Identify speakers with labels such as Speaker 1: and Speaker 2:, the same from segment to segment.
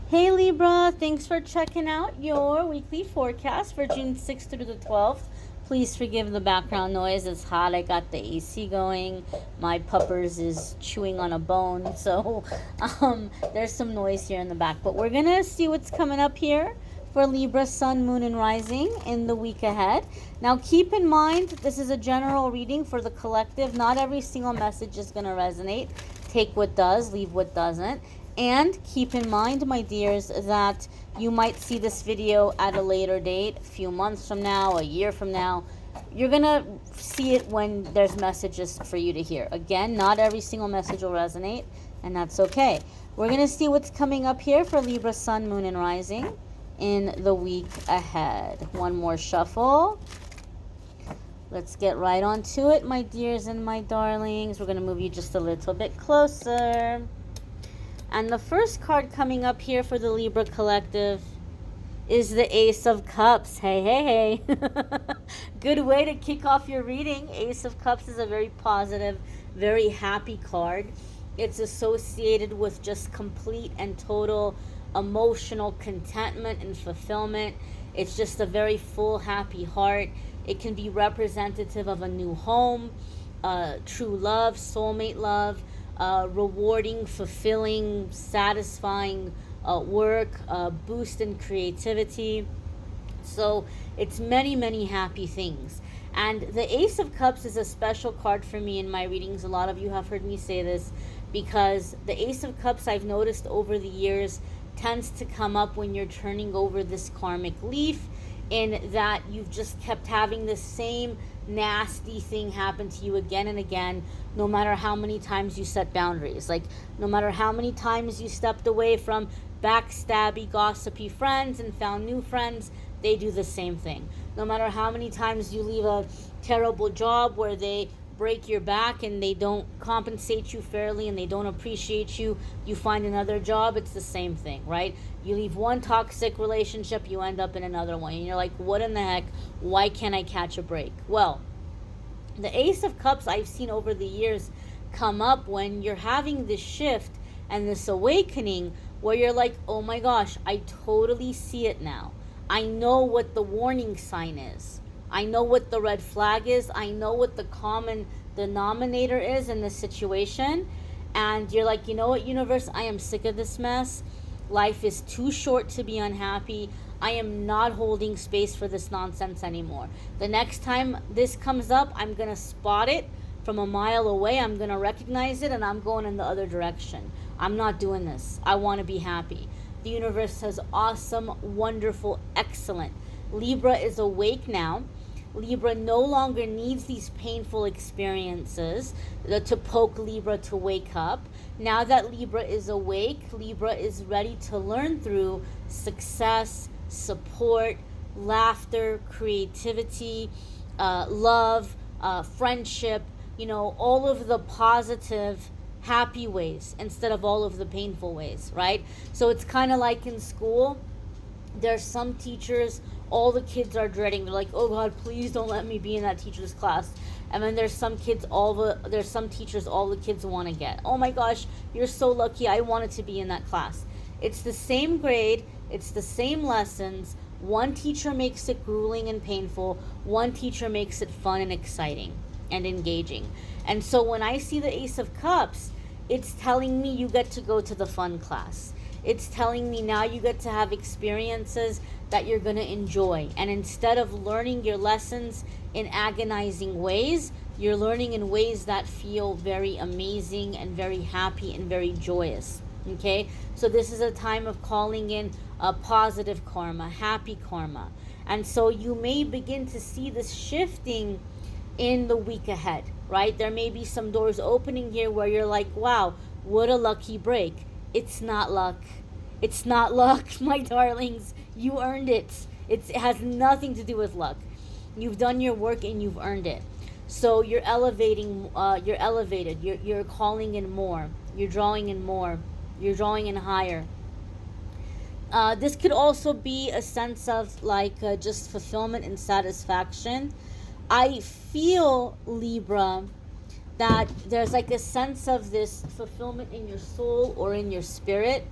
Speaker 1: Hey Libra, thanks for checking out your weekly forecast for June 6th through the 12th. Please forgive the background noise. It's hot. I got the AC going. My puppers is chewing on a bone. So there's some noise here in the back. But we're going to see what's coming up here for Libra, Sun, Moon, and Rising in the week ahead. Now keep in mind, this is a general reading for the collective. Not every single message is going to resonate. Take what does, leave what doesn't. And keep in mind, my dears, that you might see this video at a later date, a few months from now, a year from now. You're going to see it when there's messages for you to hear. Again, not every single message will resonate, and that's okay. We're going to see what's coming up here for Libra, Sun, Moon, and Rising in the week ahead. One more shuffle. Let's get right on to it, my dears and my darlings. We're going to move you just a little bit closer. And the first card coming up here for the Libra collective is the Ace of Cups. Hey, hey, hey. Good way to kick off your reading. Ace of Cups is a very positive, very happy card. It's associated with just complete and total emotional contentment and fulfillment. It's just a very full, happy heart. It can be representative of a new home, true love, soulmate love, rewarding, fulfilling, satisfying work, boost in creativity. So it's many, many happy things. And the Ace of Cups is a special card for me in my readings. A lot of you have heard me say this because the Ace of Cups, I've noticed over the years, tends to come up when you're turning over this karmic leaf, in that you've just kept having the same nasty thing happen to you again and again, no matter how many times you set boundaries. Like, no matter how many times you stepped away from backstabby, gossipy friends and found new friends, they do the same thing. No matter how many times you leave a terrible job where they break your back and they don't compensate you fairly and they don't appreciate you, you find another job, it's the same thing, right? You leave one toxic relationship, you end up in another one, and you're like, what in the heck? Why can't I catch a break? Well, the Ace of Cups I've seen over the years come up when you're having this shift and this awakening where you're like, oh my gosh, I totally see it now. I know what the warning sign is. I know what the red flag is. I know what the common denominator is in this situation. And you're like, you know what, universe? I am sick of this mess. Life is too short to be unhappy. I am not holding space for this nonsense anymore. The next time this comes up, I'm going to spot it from a mile away. I'm going to recognize it and I'm going in the other direction. I'm not doing this. I want to be happy. The universe says, awesome, wonderful, excellent. Libra is awake now. Libra no longer needs these painful experiences to poke Libra to wake up. Now that Libra is awake, Libra is ready to learn through success, support, laughter, creativity, love, friendship, all of the positive, happy ways instead of all of the painful ways, right? So it's kind of like in school. There's some teachers, all the kids are dreading. They're like, oh God, please don't let me be in that teacher's class. And then there's some kids, there's some teachers all the kids want to get. Oh my gosh, you're so lucky. I wanted to be in that class. It's the same grade. It's the same lessons. One teacher makes it grueling and painful. One teacher makes it fun and exciting and engaging. And so when I see the Ace of Cups, it's telling me you get to go to the fun class. It's telling me now you get to have experiences that you're going to enjoy. And instead of learning your lessons in agonizing ways, you're learning in ways that feel very amazing and very happy and very joyous. Okay? So this is a time of calling in a positive karma, happy karma. And so you may begin to see this shifting in the week ahead, right? There may be some doors opening here where you're like, wow, what a lucky break. It's not luck. It's not luck, my darlings. You earned it. It has nothing to do with luck. You've done your work and you've earned it. So you're elevating, you're elevated. You're calling in more. You're drawing in more. You're drawing in higher. This could also be a sense of just fulfillment and satisfaction. I feel, Libra, that there's like a sense of this fulfillment in your soul or in your spirit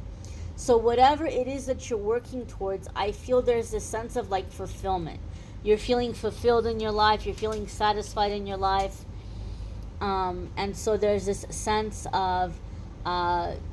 Speaker 1: So whatever it is that you're working towards, I feel there's a sense of like fulfillment. You're feeling fulfilled in your life, you're feeling satisfied in your life. And so there's this sense of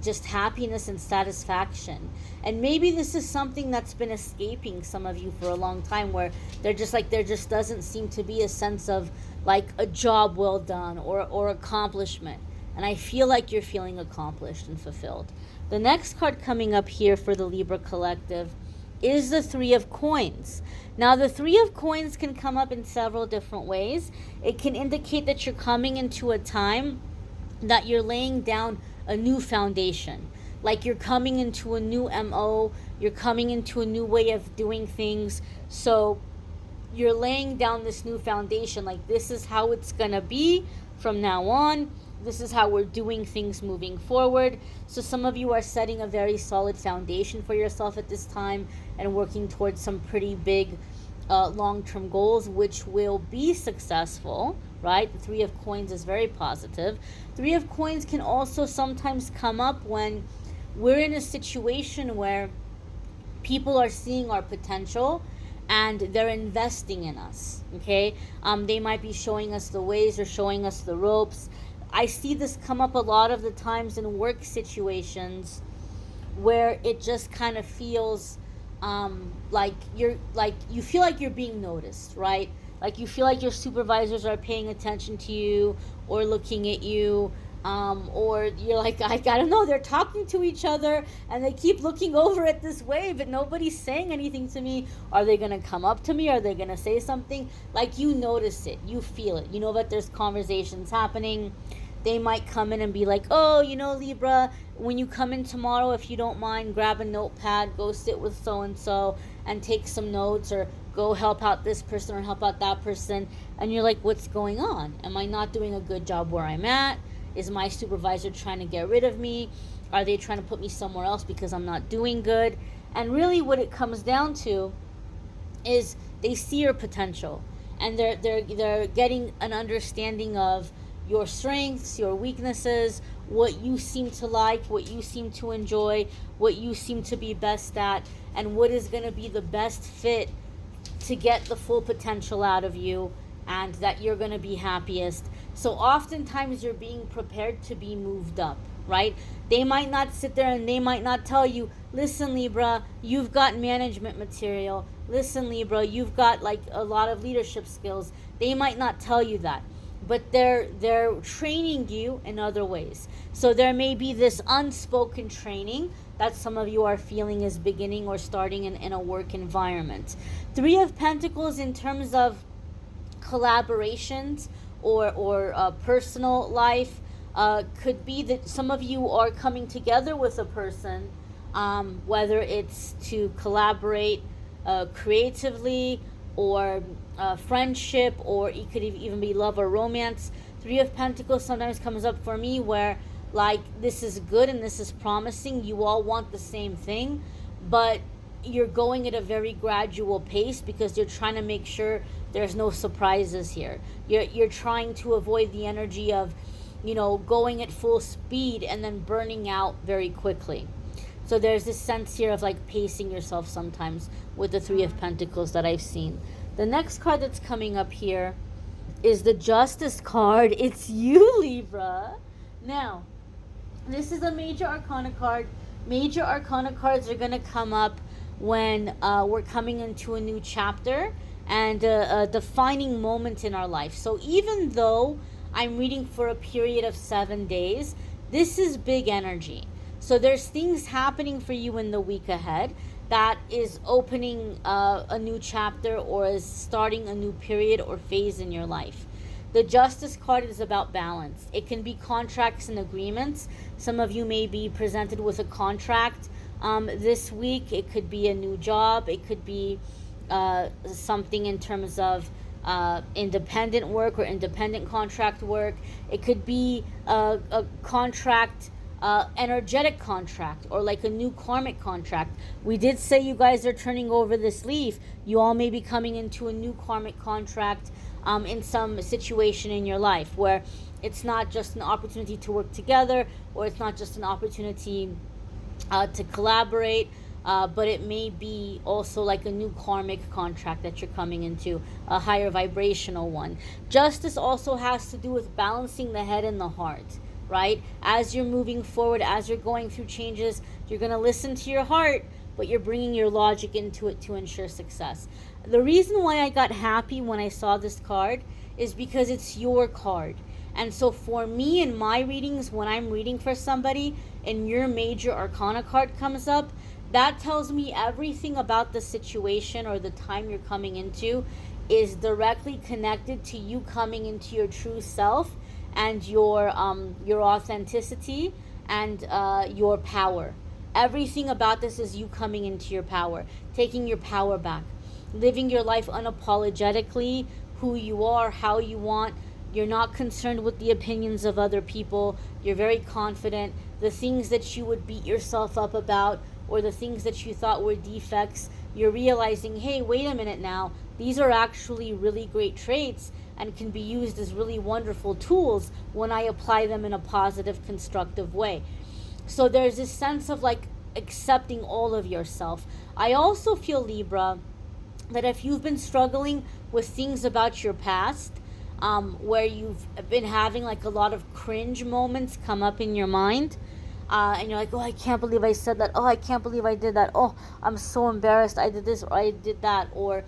Speaker 1: just happiness and satisfaction. And maybe this is something that's been escaping some of you for a long time, where they're just like, there just doesn't seem to be a sense of like a job well done or accomplishment. And I feel like you're feeling accomplished and fulfilled. The next card coming up here for the Libra collective is the Three of Coins. Now, the Three of Coins can come up in several different ways. It can indicate that you're coming into a time that you're laying down a new foundation. Like you're coming into a new MO, you're coming into a new way of doing things. So you're laying down this new foundation. Like, this is how it's going to be from now on. This is how we're doing things moving forward. So some of you are setting a very solid foundation for yourself at this time and working towards some pretty big long-term goals, which will be successful, right? The Three of Coins is very positive. Three of Coins can also sometimes come up when we're in a situation where people are seeing our potential and they're investing in us, okay? They might be showing us the ways or showing us the ropes. I see this come up a lot of the times in work situations where it just kind of feels like you feel like you're being noticed, right? Like you feel like your supervisors are paying attention to you or looking at you, or you're like, I don't know, they're talking to each other and they keep looking over at this way, but nobody's saying anything to me. Are they going to come up to me? Are they going to say something? Like, you notice it, you feel it, you know that there's conversations happening. They might come in and be like, oh, Libra, when you come in tomorrow, if you don't mind, grab a notepad, go sit with so-and-so and take some notes, or go help out this person or help out that person. And you're like, what's going on? Am I not doing a good job where I'm at? Is my supervisor trying to get rid of me? Are they trying to put me somewhere else because I'm not doing good? And really what it comes down to is they see your potential, and they're getting an understanding of your strengths, your weaknesses, what you seem to like, what you seem to enjoy, what you seem to be best at, and what is going to be the best fit to get the full potential out of you and that you're going to be happiest. So oftentimes you're being prepared to be moved up, right? They might not sit there and they might not tell you, listen, Libra, you've got management material. Listen, Libra, you've got like a lot of leadership skills. They might not tell you that, but they're training you in other ways. So there may be this unspoken training that some of you are feeling is beginning or starting in a work environment. Three of Pentacles in terms of collaborations or personal life could be that some of you are coming together with a person, whether it's to collaborate creatively or friendship, or it could even be love or romance. Three of Pentacles sometimes comes up for me where like this is good and this is promising. You all want the same thing, but you're going at a very gradual pace because you're trying to make sure there's no surprises here. You're trying to avoid the energy of, going at full speed and then burning out very quickly. So there's this sense here of like pacing yourself sometimes with the Three of Pentacles that I've seen. The next card that's coming up here is the Justice card. It's you, Libra. Now, this is a Major Arcana card. Major Arcana cards are going to come up when we're coming into a new chapter and a defining moment in our life. So even though I'm reading for a period of 7 days, this is big energy. So there's things happening for you in the week ahead that is opening a new chapter or is starting a new period or phase in your life. The Justice card is about balance. It can be contracts and agreements. Some of you may be presented with a contract this week. It could be a new job. It could be something in terms of independent work or independent contract work. It could be a contract, energetic contract, or like a new karmic contract. We did say you guys are turning over this leaf. You all may be coming into a new karmic contract in some situation in your life where it's not just an opportunity to work together, or it's not just an opportunity to collaborate, but it may be also like a new karmic contract that you're coming into, a higher vibrational one. Justice also has to do with balancing the head and the heart, right? As you're moving forward, as you're going through changes, you're going to listen to your heart, but you're bringing your logic into it to ensure success. The reason why I got happy when I saw this card is because it's your card. And so for me in my readings, when I'm reading for somebody and your major arcana card comes up, that tells me everything about the situation or the time you're coming into is directly connected to you coming into your true self and your authenticity and your power. Everything about this is you coming into your power, taking your power back, living your life unapologetically, who you are, how you want. You're not concerned with the opinions of other people. You're very confident. The things that you would beat yourself up about or the things that you thought were defects, you're realizing, hey, wait a minute now. These are actually really great traits and can be used as really wonderful tools when I apply them in a positive, constructive way. So there's this sense of like accepting all of yourself. I also feel, Libra, that if you've been struggling with things about your past, where you've been having like a lot of cringe moments come up in your mind, and you're like, oh, I can't believe I said that. Oh, I can't believe I did that. Oh, I'm so embarrassed. I did this or I did that. Or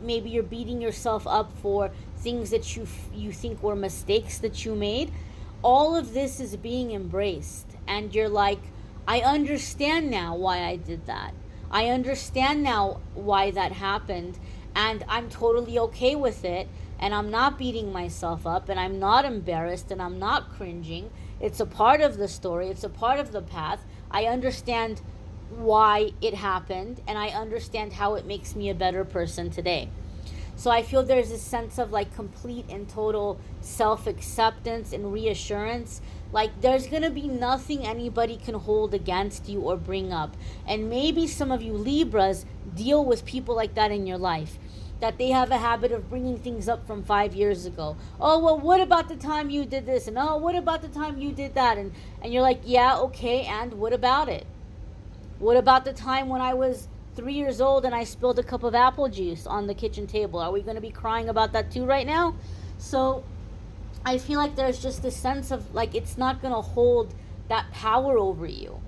Speaker 1: maybe you're beating yourself up for things that you think were mistakes that you made. All of this is being embraced, and you're like, I understand now why I did that. I understand now why that happened, and I'm totally okay with it. And I'm not beating myself up, and I'm not embarrassed, and I'm not cringing. It's a part of the story. It's a part of the path. I understand why it happened, and I understand how it makes me a better person today. So I feel there's a sense of like complete and total self-acceptance and reassurance. Like there's going to be nothing anybody can hold against you or bring up. And maybe some of you Libras deal with people like that in your life, that they have a habit of bringing things up from 5 years ago. Oh, well, what about the time you did this? And oh, what about the time you did that? And you're like, yeah, okay, and what about it? What about the time when I was 3 years old and I spilled a cup of apple juice on the kitchen table? Are we going to be crying about that too right now? So I feel like there's just this sense of like it's not going to hold that power over you.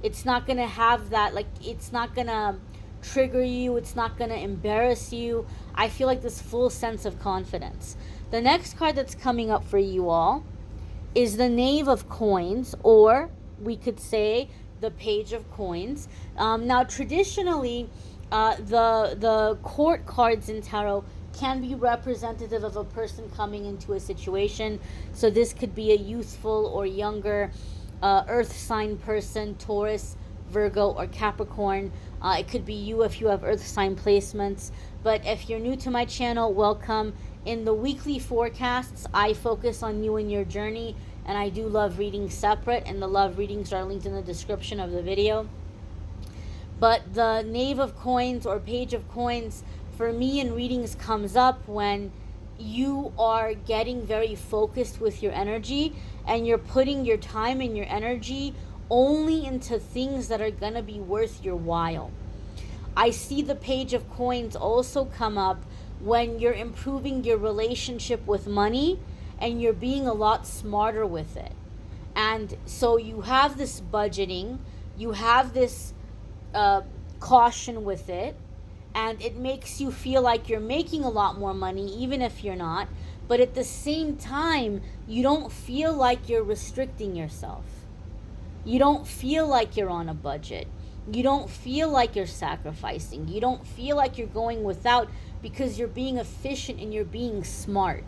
Speaker 1: It's not going to have that, like it's not going to trigger you. It's not going to embarrass you. I feel like this full sense of confidence. The next card that's coming up for you all is the Knave of Coins, or we could say the Page of Coins. Now, traditionally, the court cards in tarot can be representative of a person coming into a situation. So this could be a youthful or younger earth sign person, Taurus, Virgo, or Capricorn. It could be you if you have earth sign placements. But if you're new to my channel, welcome. In the weekly forecasts, I focus on you and your journey, and I do love readings separate, and the love readings are linked in the description of the video. But the Knave of Coins or Page of Coins for me in readings comes up when you are getting very focused with your energy and you're putting your time and your energy only into things that are going to be worth your while. I see the Page of Coins also come up when you're improving your relationship with money and you're being a lot smarter with it. And so you have this budgeting, you have this caution with it, and it makes you feel like you're making a lot more money even if you're not. But at the same time, you don't feel like you're restricting yourself. You don't feel like you're on a budget. You don't feel like you're sacrificing. You don't feel like you're going without, because you're being efficient and you're being smart.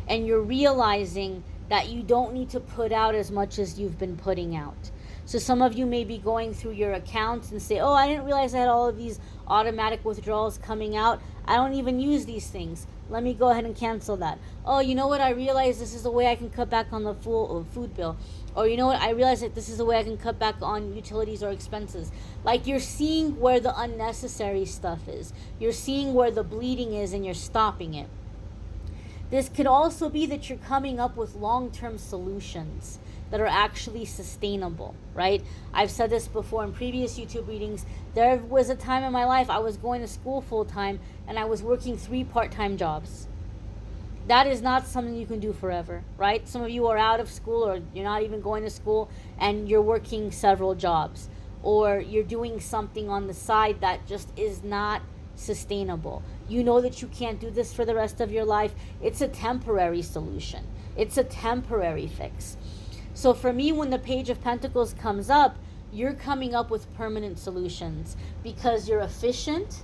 Speaker 1: And you're realizing that you don't need to put out as much as you've been putting out. So some of you may be going through your accounts and say, oh, I didn't realize I had all of these automatic withdrawals coming out. I don't even use these things. Let me go ahead and cancel that. Oh, you know what? I realized this is the way I can cut back on the food bill. Or you know what? I realized that this is the way I can cut back on utilities or expenses. Like you're seeing where the unnecessary stuff is. You're seeing where the bleeding is and you're stopping it. This could also be that you're coming up with long-term solutions that are actually sustainable, right? I've said this before in previous YouTube readings. There was a time in my life I was going to school full time and I was working 3 part-time jobs. That is not something you can do forever, right? Some of you are out of school or you're not even going to school and you're working several jobs, or you're doing something on the side that just is not sustainable. You know that you can't do this for the rest of your life. It's a temporary solution. It's a temporary fix. So for me, when the Page of Pentacles comes up, you're coming up with permanent solutions because you're efficient,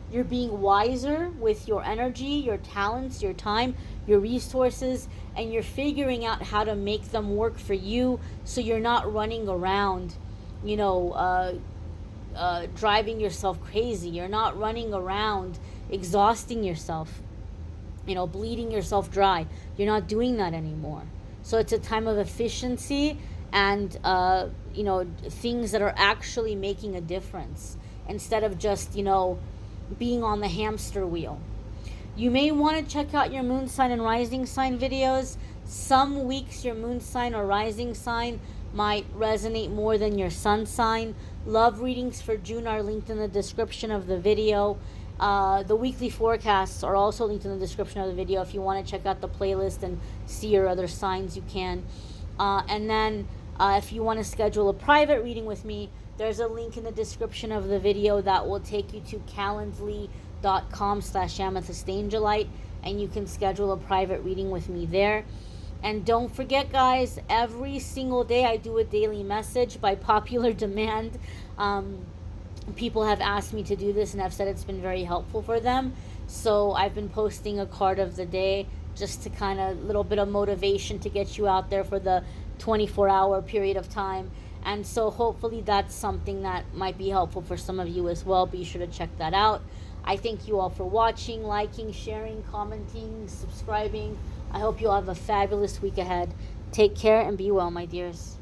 Speaker 1: you're being wiser with your energy, your talents, your time, your resources, and you're figuring out how to make them work for you so you're not running around, driving yourself crazy. You're not running around exhausting yourself, bleeding yourself dry. You're not doing that anymore. So it's a time of efficiency and, things that are actually making a difference instead of just, being on the hamster wheel. You may want to check out your moon sign and rising sign videos. Some weeks your moon sign or rising sign might resonate more than your sun sign. Love readings for June are linked in the description of the video. The weekly forecasts are also linked in the description of the video. If you want to check out the playlist and see your other signs, you can. And then if you want to schedule a private reading with me, there's a link in the description of the video that will take you to calendly.com/amethystangelite, and you can schedule a private reading with me there. And don't forget, guys, every single day I do a daily message by popular demand. People have asked me to do this and I've said it's been very helpful for them. So I've been posting a card of the day just to kind of little bit of motivation to get you out there for the 24-hour period of time. And so hopefully that's something that might be helpful for some of you as well. Be sure to check that out. I thank you all for watching, liking, sharing, commenting, subscribing. I hope you all have a fabulous week ahead. Take care and be well, my dears.